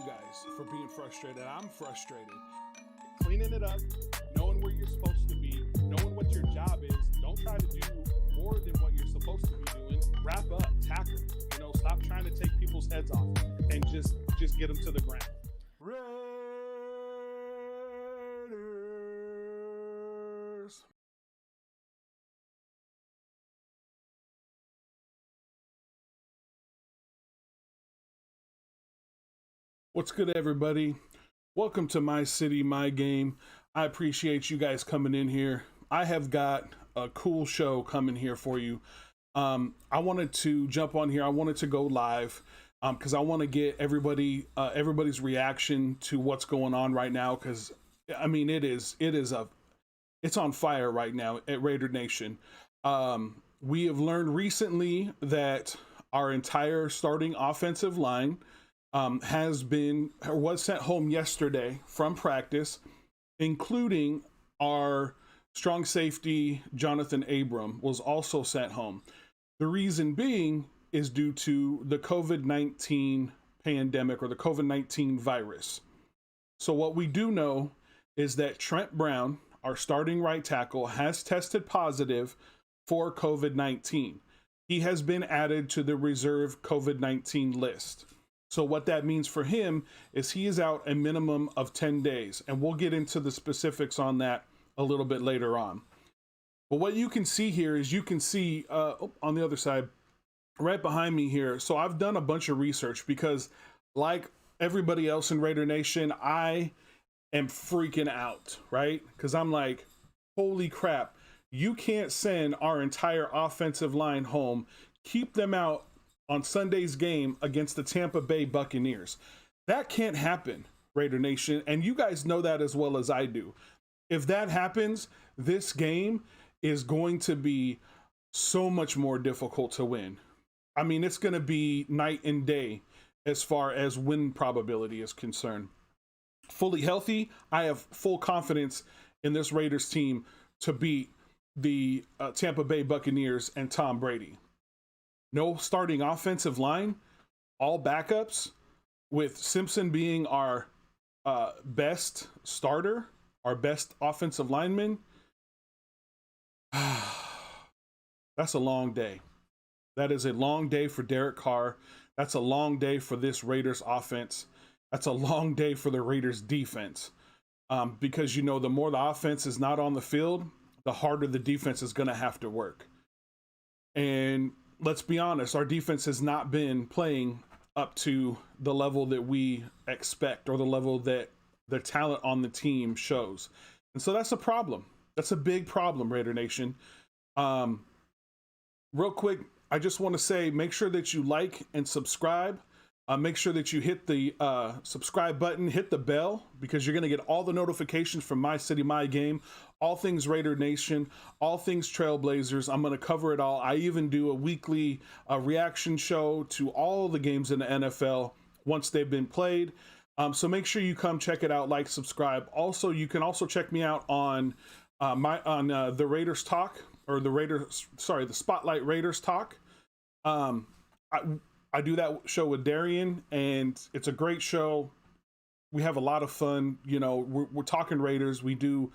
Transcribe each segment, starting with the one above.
guys for being frustrated. I'm frustrated. Cleaning it up, knowing where you're supposed to be, knowing what your job is. Don't try to do more than what you're supposed to be doing. Wrap up, tackle. Stop trying to take people's heads off and just get them to the ground. Raiders. What's good, everybody? Welcome to My City, My Game. I appreciate you guys coming in here. I have got a cool show coming here for you. I wanted to jump on here. I wanted to go live because I want to get everybody's reaction to what's going on right now. Because I mean, it's on fire right now at Raider Nation. We have learned recently that our entire starting offensive line was sent home yesterday from practice, including our strong safety Jonathan Abram was also sent home. The reason being is due to the COVID-19 pandemic, or the COVID-19 virus. So what we do know is that Trent Brown, our starting right tackle, has tested positive for COVID-19. He has been added to the reserve COVID-19 list. So what that means for him is he is out a minimum of 10 days. And we'll get into the specifics on that a little bit later on. But what you can see here is on the other side, right behind me here. So I've done a bunch of research because, like everybody else in Raider Nation, I am freaking out, right? Because I'm like, holy crap, you can't send our entire offensive line home, keep them out on Sunday's game against the Tampa Bay Buccaneers. That can't happen, Raider Nation, and you guys know that as well as I do. If that happens, this game is going to be so much more difficult to win. I mean, it's going to be night and day as far as win probability is concerned. Fully healthy, I have full confidence in this Raiders team to beat the Tampa Bay Buccaneers and Tom Brady. No starting offensive line, all backups, with Simpson being our best starter, our best offensive lineman. That's a long day. That is a long day for Derek Carr. That's a long day for this Raiders offense. That's a long day for the Raiders defense. Because, the more the offense is not on the field, the harder the defense is going to have to work. And let's be honest, our defense has not been playing up to the level that we expect, or the level that the talent on the team shows. And so that's a problem. That's a big problem, Raider Nation. Real quick, I just want to say, make sure that you like and subscribe. Make sure that you hit the subscribe button, hit the bell, because you're going to get all the notifications from My City, My Game, all things Raider Nation, all things Trailblazers. I'm going to cover it all. I even do a weekly reaction show to all the games in the NFL once they've been played. So make sure you come check it out, like, subscribe. Also, you can also check me out on the Raiders Talk, or the Spotlight Raiders Talk. I do that show with Darian, and it's a great show. We have a lot of fun. We're talking Raiders. We do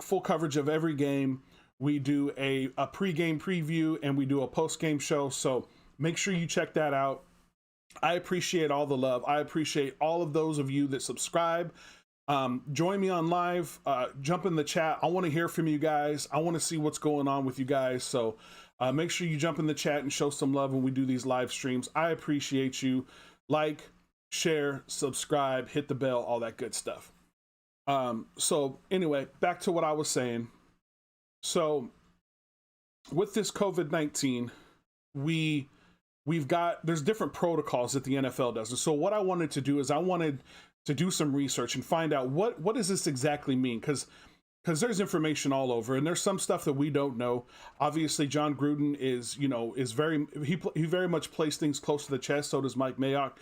full coverage of every game. We do a pre-game preview, and we do a post-game show. So make sure you check that out. I appreciate all the love. I appreciate all of those of you that subscribe. Join me on live. Jump in the chat. I want to hear from you guys. I want to see what's going on with you guys. So make sure you jump in the chat and show some love when we do these live streams. I appreciate you. Like, share, subscribe, hit the bell, all that good stuff. So anyway, back to what I was saying. So with this COVID-19, there's different protocols that the NFL does. And so what I wanted to do is I wanted to do some research and find out what does this exactly mean? Because there's information all over, and there's some stuff that we don't know. Obviously, John Gruden he very much plays things close to the chest. So does Mike Mayock.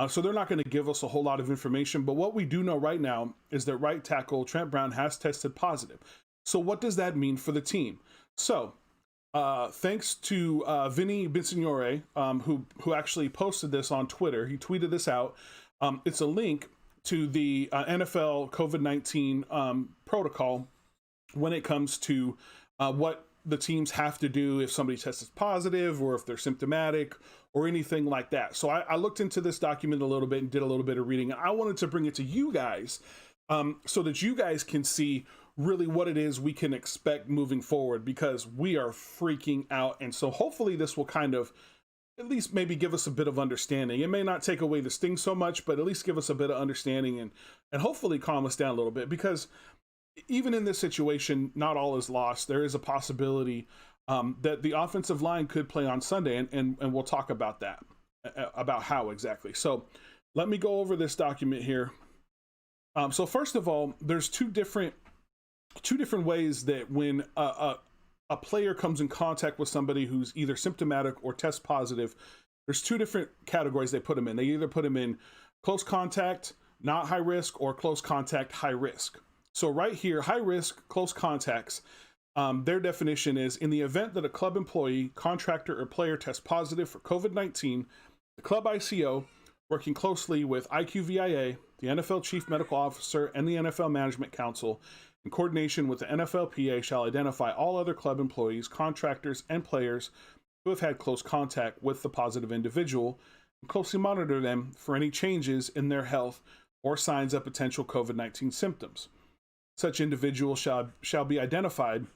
So they're not going to give us a whole lot of information. But what we do know right now is that right tackle Trent Brown has tested positive. So what does that mean for the team? So thanks to Vinny Bonsignore, who actually posted this on Twitter. He tweeted this out. It's a link to the NFL COVID-19 protocol when it comes to what the teams have to do if somebody tests positive or if they're symptomatic or anything like that. So I looked into this document a little bit and did a little bit of reading. I wanted to bring it to you guys so that you guys can see really what it is we can expect moving forward, because we are freaking out. And so hopefully this will kind of at least maybe give us a bit of understanding. It may not take away the sting so much, but at least give us a bit of understanding and hopefully calm us down a little bit, because even in this situation, not all is lost. There is a possibility that the offensive line could play on Sunday, and we'll talk about that, about how exactly. So let me go over this document here. So first of all, there's two different ways that when a player comes in contact with somebody who's either symptomatic or test positive, there's two different categories they put them in. They either put them in close contact, not high risk, or close contact, high risk. So right here, high risk, close contacts, their definition is: in the event that a club employee, contractor, or player tests positive for COVID-19, the club ICO, working closely with IQVIA, the NFL Chief Medical Officer, and the NFL Management Council, in coordination with the NFLPA, shall identify all other club employees, contractors, and players who have had close contact with the positive individual, and closely monitor them for any changes in their health or signs of potential COVID-19 symptoms. Such individuals shall be identified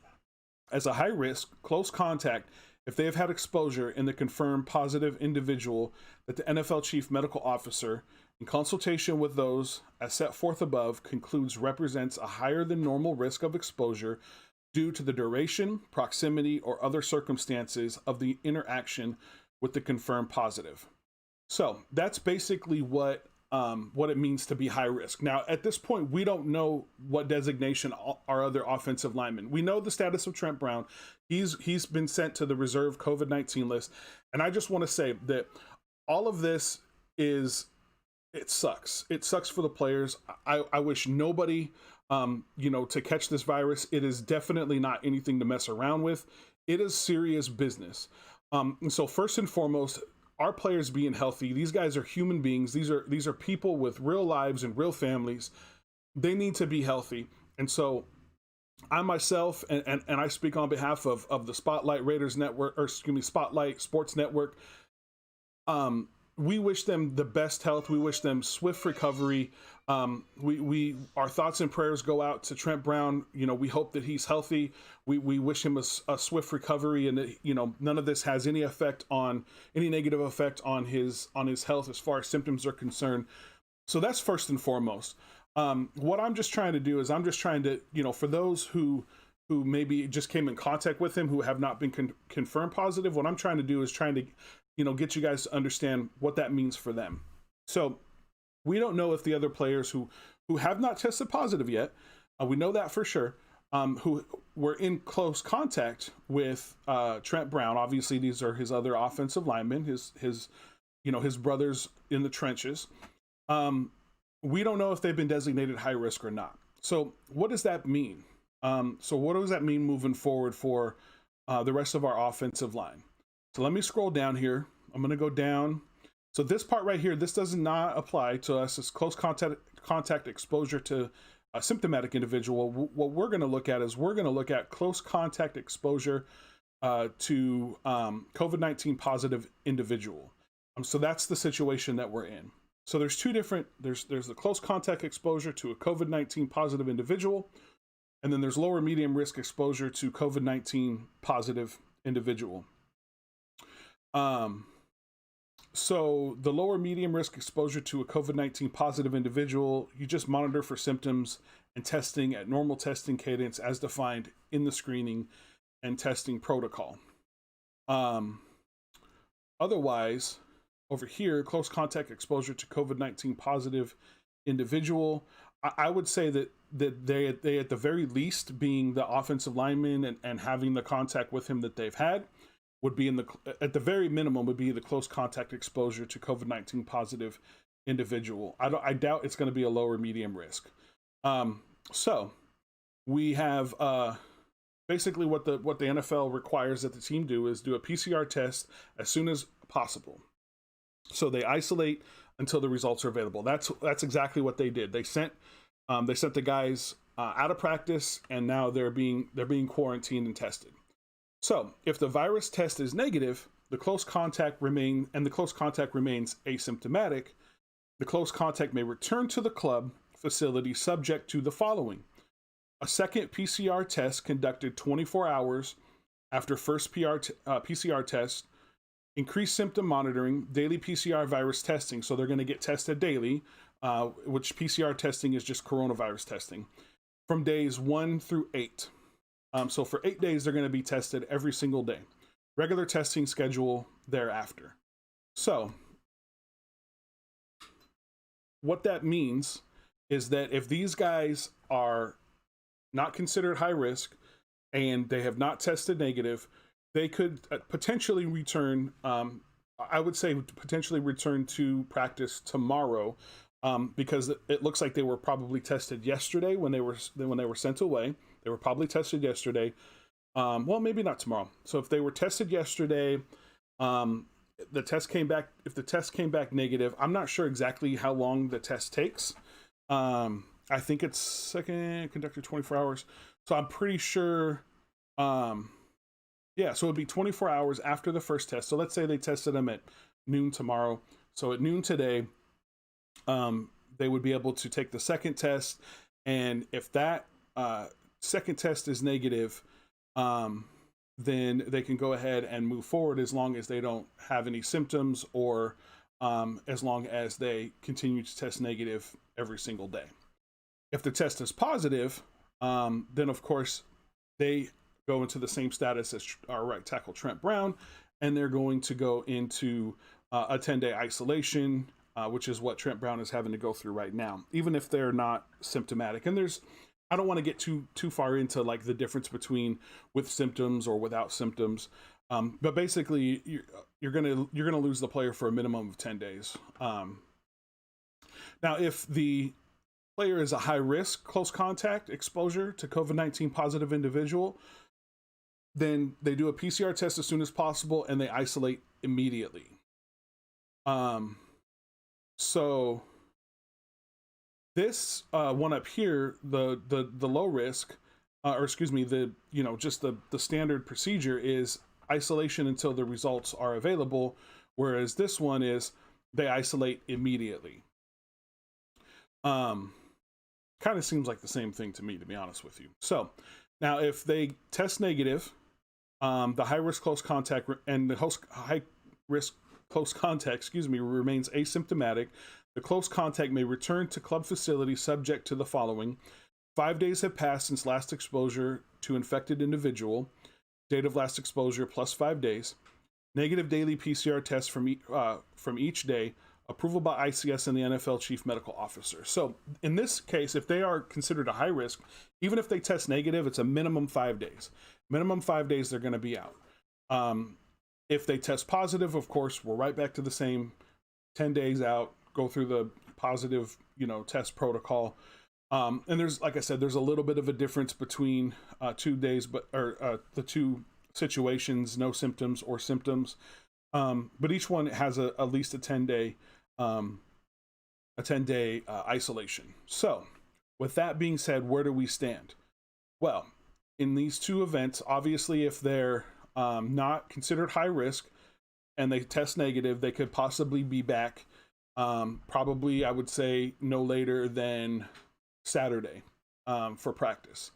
as a high-risk, close contact if they have had exposure in the confirmed positive individual that the NFL Chief Medical Officer, in consultation with those as set forth above, concludes represents a higher than normal risk of exposure due to the duration, proximity, or other circumstances of the interaction with the confirmed positive. So that's basically what it means to be high risk. Now, at this point, we don't know what designation our other offensive linemen. We know the status of Trent Brown. He's been sent to the reserve COVID-19 list. And I just want to say that all of this it sucks. It sucks for the players. I wish nobody, to catch this virus. It is definitely not anything to mess around with. It is serious business. And so first and foremost, our players being healthy. These guys are human beings. These are people with real lives and real families. They need to be healthy. And so I myself, and I speak on behalf of the Spotlight Raiders Network, or excuse me, Spotlight Sports Network. We wish them the best health. We wish them swift recovery. Our thoughts and prayers go out to Trent Brown. We hope that he's healthy. We wish him a swift recovery, and that, none of this has any negative effect on his health as far as symptoms are concerned. So that's first and foremost. What I'm just trying to do is I'm just trying to, for those who maybe just came in contact with him, who have not been confirmed positive, what I'm trying to do is trying to, get you guys to understand what that means for them. So we don't know if the other players who have not tested positive yet, we know that for sure, who were in close contact with Trent Brown. Obviously, these are his other offensive linemen, his brothers in the trenches. We don't know if they've been designated high risk or not. So what does that mean? So what does that mean moving forward for the rest of our offensive line? So let me scroll down here. I'm going to go down. So this part right here, this does not apply to us as close contact exposure to a symptomatic individual. What we're going to look at is we're going to look at close contact exposure to COVID-19 positive individual. So that's the situation that we're in. So there's two different, there's the close contact exposure to a COVID-19 positive individual, and then there's lower medium risk exposure to COVID-19 positive individual. So the lower medium risk exposure to a COVID-19 positive individual, you just monitor for symptoms and testing at normal testing cadence as defined in the screening and testing protocol. Otherwise, over here, close contact exposure to COVID-19 positive individual, I would say that they at the very least, being the offensive lineman and having the contact with him that they've had, would be at the very minimum would be the close contact exposure to COVID-19 positive individual. I doubt it's going to be a lower medium risk. So we have basically what the NFL requires that the team do is do a PCR test as soon as possible. So they isolate until the results are available. That's exactly what they did. They sent the guys out of practice, and now they're being quarantined and tested. So if the virus test is negative, the close contact remains asymptomatic, the close contact may return to the club facility subject to the following: a second PCR test conducted 24 hours after first PCR test, increased symptom monitoring, daily PCR virus testing. So they're going to get tested daily, which PCR testing is just coronavirus testing, from days 1 through 8. So for 8 days, they're going to be tested every single day. Regular testing schedule thereafter. So what that means is that if these guys are not considered high risk and they have not tested negative, they could potentially return, I would say potentially return to practice tomorrow, because it looks like they were probably tested yesterday when they were sent away. They were probably tested yesterday. Well, maybe not tomorrow. So if they were tested yesterday, the test came back. If the test came back negative, I'm not sure exactly how long the test takes. I think it's second conducted 24 hours. So I'm pretty sure. Yeah, so it'd be 24 hours after the first test. So let's say they tested them at noon tomorrow. So at noon today, they would be able to take the second test. And if that second test is negative, then they can go ahead and move forward as long as they don't have any symptoms, or as long as they continue to test negative every single day. If the test is positive, then of course they go into the same status as our right tackle Trent Brown, and they're going to go into a 10-day isolation, which is what Trent Brown is having to go through right now, even if they're not symptomatic. And I don't want to get too far into like the difference between with symptoms or without symptoms, but basically you're gonna lose the player for a minimum of 10 days. Now, if the player is a high risk close contact exposure to COVID-19 positive individual, then they do a PCR test as soon as possible and they isolate immediately. So this one up here, the low risk, or excuse me, just the standard procedure is isolation until the results are available, whereas this one is they isolate immediately. Kind of seems like the same thing to me, to be honest with you. So now if they test negative, the high risk close contact and the high risk close contact, remains asymptomatic. The close contact may return to club facility subject to the following: 5 days have passed since last exposure to infected individual, date of last exposure plus 5 days, negative daily PCR tests from each day, approval by ICS and the NFL chief medical officer. So in this case, if they are considered a high risk, even if they test negative, it's a minimum 5 days. Minimum 5 days they're going to be out. If they test positive, of course, we're right back to the same 10 days out, go through the positive, test protocol. And there's, like I said, there's a little bit of a difference between 2 days, the two situations, no symptoms or symptoms. But each one has at least a 10-day isolation. So with that being said, where do we stand? Well, in these two events, obviously, if they're not considered high risk and they test negative, they could possibly be back, probably, I would say, no later than Saturday for practice.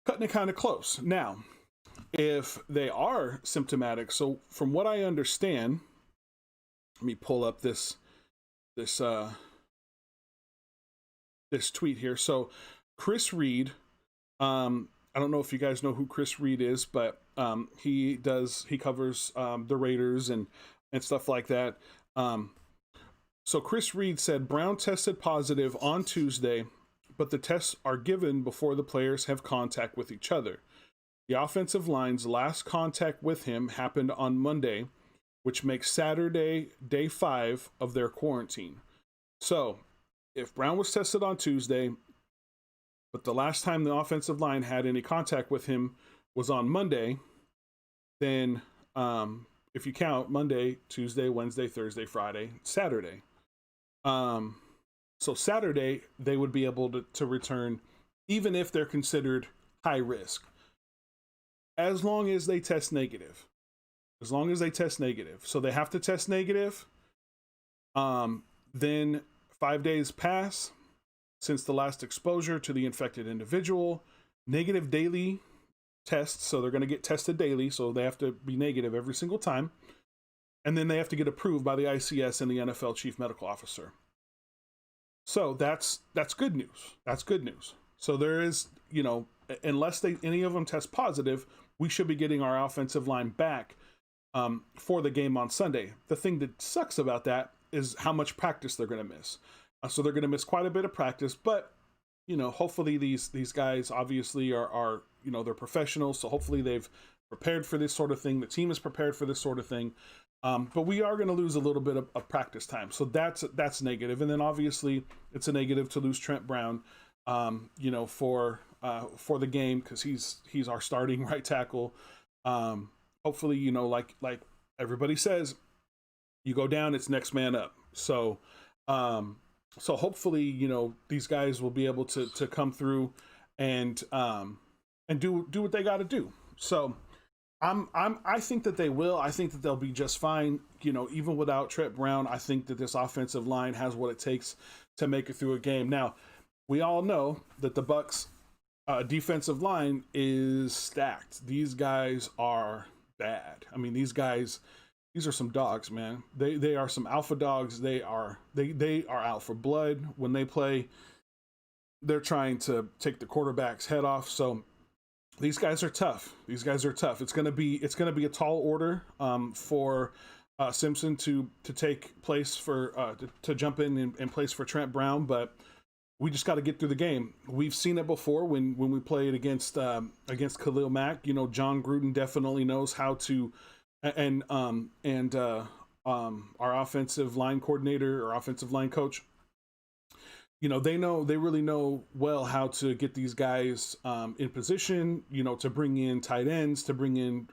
Cutting it kind of close. Now, if they are symptomatic, so from what I understand, let me pull up this tweet here. So Chris Reed, I don't know if you guys know who Chris Reed is, but he covers the Raiders and stuff like that. So Chris Reed said Brown tested positive on Tuesday, but the tests are given before the players have contact with each other. The offensive line's last contact with him happened on Monday, which makes Saturday day 5 of their quarantine. So if Brown was tested on Tuesday, but the last time the offensive line had any contact with him was on Monday, then if you count Monday, Tuesday, Wednesday, Thursday, Friday, Saturday. So Saturday, they would be able to return, even if they're considered high risk, as long as they test negative. As long as they test negative. So they have to test negative. Then 5 days pass since the last exposure to the infected individual. Negative daily tests. So they're going to get tested daily. So they have to be negative every single time. And then they have to get approved by the ICS and the NFL chief medical officer. So that's good news. That's good news. So there is, unless any of them test positive, we should be getting our offensive line back for the game on Sunday. The thing that sucks about that is how much practice they're going to miss. So they're going to miss quite a bit of practice, but hopefully these guys obviously are they're professionals, so hopefully they've prepared for this sort of thing. The team is prepared for this sort of thing. But we are going to lose a little bit of practice time, so that's negative. And then obviously it's a negative to lose Trent Brown, for the game, because he's our starting right tackle. Hopefully, like everybody says, you go down, it's next man up. So hopefully, these guys will be able to come through and do what they got to do. So I think that they will. I think that they'll be just fine. Even without Trent Brown, I think that this offensive line has what it takes to make it through a game. Now, we all know that the Bucs defensive line is stacked. These guys are bad. I mean, these are some dogs, man. They are some alpha dogs. They are out for blood when they play. They're trying to take the quarterback's head off. So these guys are tough. It's gonna be a tall order for Simpson to take place to jump in place for Trent Brown, but we just got to get through the game. We've seen it before when we played against Khalil Mack. John Gruden definitely knows how to, and our offensive line coordinator or offensive line coach, they really know well how to get these guys in position, to bring in tight ends, to bring in,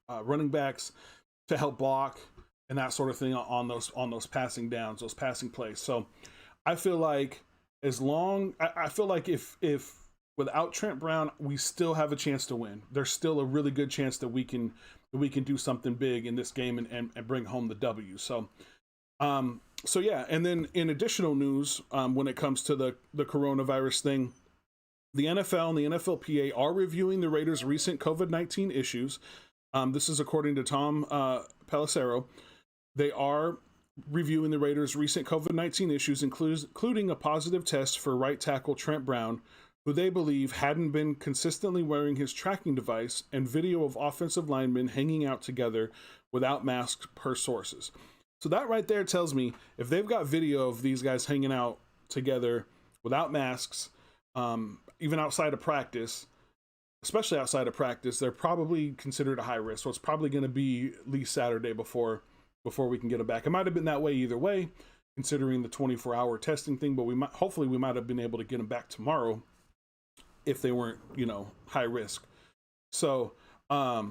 running backs to help block and that sort of thing on those passing downs, those passing plays. So I feel like if without Trent Brown, we still have a chance to win. There's still a really good chance that we can do something big in this game and bring home the W. So yeah, and then in additional news, when it comes to the coronavirus thing, the NFL and the NFLPA are reviewing the Raiders' recent COVID-19 issues. This is according to Tom Pelissero. They are reviewing the Raiders' recent COVID-19 issues, including a positive test for right tackle Trent Brown, who they believe hadn't been consistently wearing his tracking device, and video of offensive linemen hanging out together without masks per sources. So that right there tells me if they've got video of these guys hanging out together without masks, even outside of practice, especially outside of practice, they're probably considered a high risk. So it's probably going to be at least Saturday before we can get them back. It might have been that way either way, considering the 24-hour testing thing, but hopefully we might have been able to get them back tomorrow if they weren't, high risk. So what I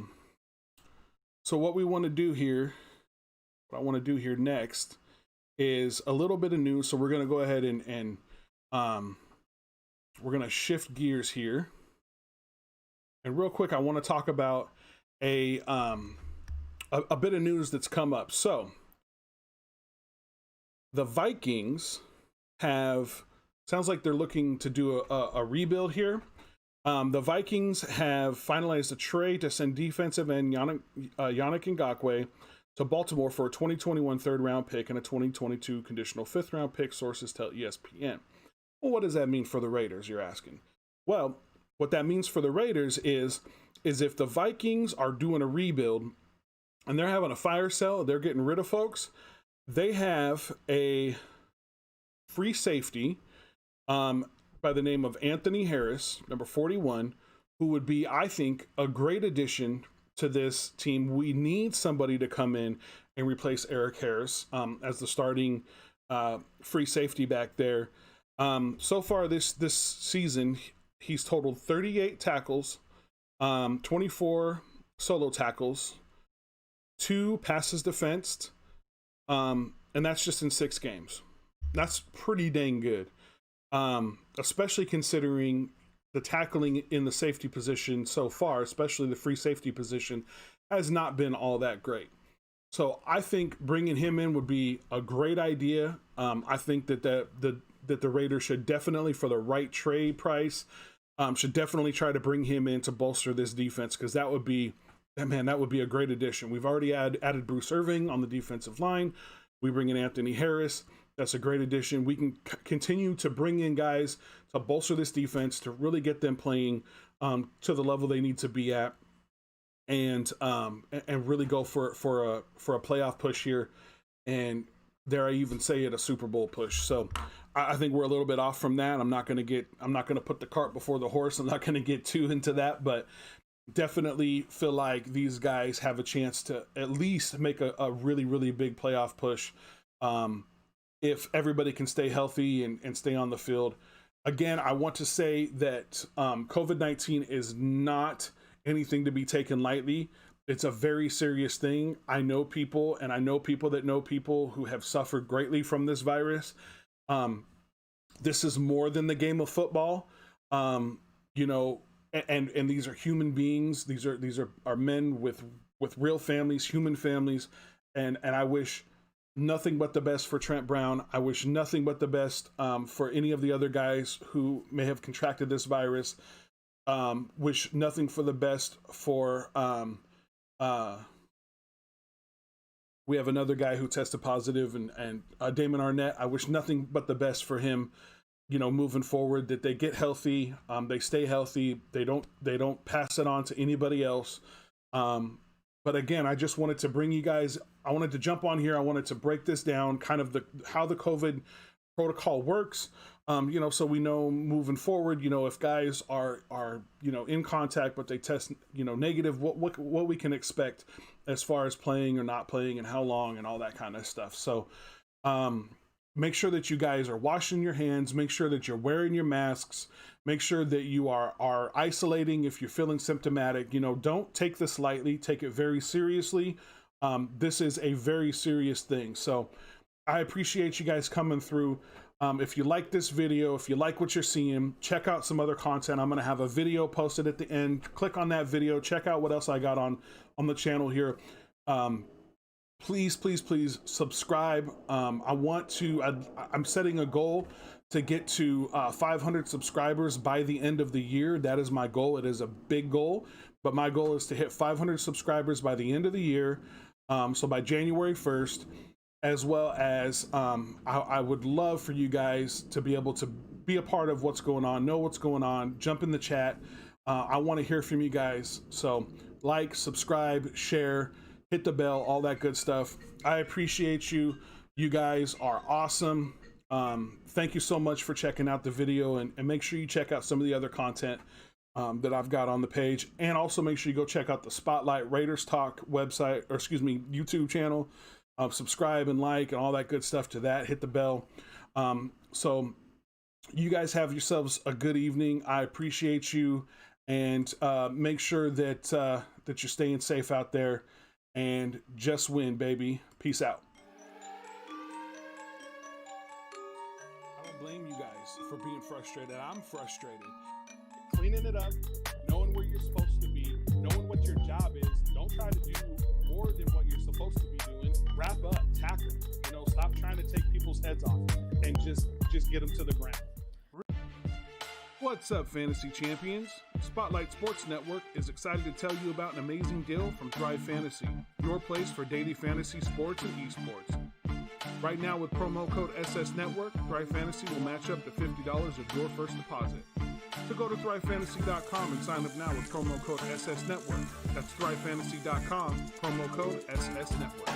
want to do here next is a little bit of news. So we're going to go ahead and we're going to shift gears here. And real quick, I want to talk about a bit of news that's come up. So the Vikings sounds like they're looking to do a rebuild here. The Vikings have finalized a trade to send defensive end Yannick Ngakoue to Baltimore for a 2021 third-round pick and a 2022 conditional fifth-round pick, sources tell ESPN. Well, what does that mean for the Raiders, you're asking? Well, what that means for the Raiders is if the Vikings are doing a rebuild and they're having a fire sale, they're getting rid of folks, they have a free safety by the name of Anthony Harris, number 41, who would be, I think, a great addition to this team. We need somebody to come in and replace Eric Harris as the starting free safety back there. So far this season, he's totaled 38 tackles, 24 solo tackles, 2 passes defensed, and that's just in 6 games. That's pretty dang good, especially considering the tackling in the safety position so far, especially the free safety position, has not been all that great. So I think bringing him in would be a great idea. I think that the Raiders should definitely, for the right trade price, should definitely try to bring him in to bolster this defense, because that would be a great addition. We've already added Bruce Irving on the defensive line. We bring in Anthony Harris. That's a great addition. We can continue to bring in guys to bolster this defense, to really get them playing to the level they need to be at, and really go for a playoff push here, and dare I even say it, a Super Bowl push. So I think we're a little bit off from that. I'm not going to put the cart before the horse. I'm not going to get too into that, but definitely feel like these guys have a chance to at least make a really, really big playoff push. If everybody can stay healthy and stay on the field. Again, I want to say that COVID-19 is not anything to be taken lightly. It's a very serious thing. I know people, and I know people that know people who have suffered greatly from this virus. This is more than the game of football, and these are human beings. These are men with real families, human families, and I wish nothing but the best for Trent Brown. I wish nothing but the best for any of the other guys who may have contracted this virus. Wish nothing for the best for we have another guy who tested positive, and Damon Arnett. I wish nothing but the best for him, moving forward, that they get healthy, they stay healthy, they don't pass it on to anybody else. But again, I just wanted to bring you guys, I wanted to jump on here. I wanted to break this down, kind of how the COVID protocol works, so we know moving forward, if guys are in contact, but they test, negative, what we can expect as far as playing or not playing, and how long, and all that kind of stuff. So, make sure that you guys are washing your hands, make sure that you're wearing your masks, make sure that you are isolating if you're feeling symptomatic. Don't take this lightly, take it very seriously. This is a very serious thing. So I appreciate you guys coming through. If you like this video, if you like what you're seeing, check out some other content. I'm going to have a video posted at the end. Click on that video, check out what else I got on the channel here. Please subscribe. I'm setting a goal to get to 500 subscribers by the end of the year. That is my goal. It is a big goal, but my goal is to hit 500 subscribers by the end of the year. So by January 1st, as well as I would love for you guys to be able to be a part of what's going on, know what's going on, jump in the chat. I want to hear from you guys. So like, subscribe, share, hit the bell, all that good stuff. I appreciate you. You guys are awesome. Thank you so much for checking out the video, and make sure you check out some of the other content that I've got on the page. And also make sure you go check out the Spotlight Raiders Talk website, or excuse me, YouTube channel. Subscribe and like and all that good stuff to that. Hit the bell. So you guys have yourselves a good evening. I appreciate you, and make sure that that you're staying safe out there, and just win, baby. Peace out. I don't blame you guys for being frustrated. I'm frustrated. Cleaning it up, knowing where you're supposed to be, knowing what your job is. Don't try to do more than what you're supposed to be doing. Wrap up, tackle. Stop trying to take people's heads off, and just get them to the ground. What's up, fantasy champions? Spotlight Sports Network is excited to tell you about an amazing deal from Thrive Fantasy, your place for daily fantasy sports and esports. Right now, with promo code SS Network, Thrive Fantasy will match up to $50 of your first deposit. So go to thrivefantasy.com and sign up now with promo code SS Network. That's thrivefantasy.com, promo code SS Network.